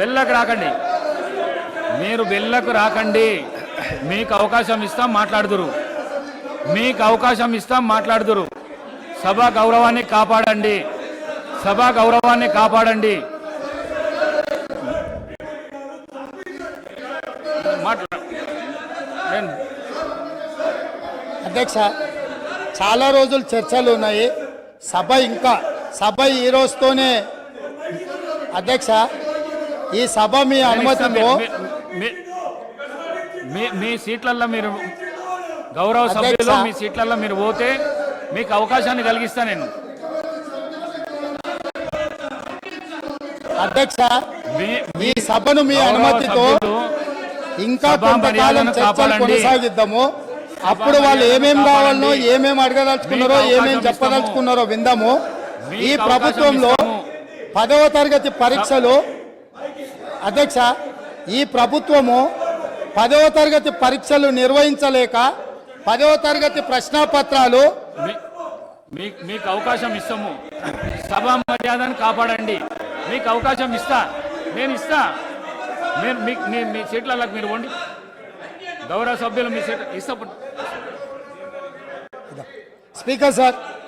వెళ్ళకు రాకండి, మీరు వెళ్ళకు రాకండి. మీకు అవకాశం ఇస్తాం, మాట్లాడుదురు. మీకు అవకాశం ఇస్తాం, మాట్లాడుదురు. సభా గౌరవాన్ని కాపాడండి, సభా గౌరవాన్ని కాపాడండి. అధ్యక్ష, చాలా రోజులు చర్చలు ఉన్నాయి. సభ ఈ రోజుతోనే అధ్యక్ష, ఈ సభ మీ అనుమతితో మీ సీట్లలో మీరు గౌరవ సభ్యులు మీ సీట్లలో మీరు పోతే మీకు అవకాశాన్ని కలిగిస్తా నేను. అధ్యక్ష, ఈ సభను మీ అనుమతితో ఇంకా కొంతకాలం చర్చలు కొనసాగిద్దాము. అప్పుడు వాళ్ళు ఏమేం కావాలనో, ఏమేం అడగదలుచుకున్నారో, ఏమేం చెప్పదలుచుకున్నారో విందాము. ఈ ప్రభుత్వంలో 10వ తరగతి పరీక్షలు అధ్యక్ష, ఈ ప్రభుత్వము 10వ తరగతి పరీక్షలు నిర్వహించలేక 10వ తరగతి ప్రశ్నపత్రాలు మీకు అవకాశం ఇస్తాము. సభా మర్యాదను కాపాడండి. మీకు అవకాశం ఇస్తా, నేను ఇస్తా. మీ సీట్లకు మీరు వండి, గౌరవ సభ్యులు మీ సీట్ ఇస్తా. Speaker sir.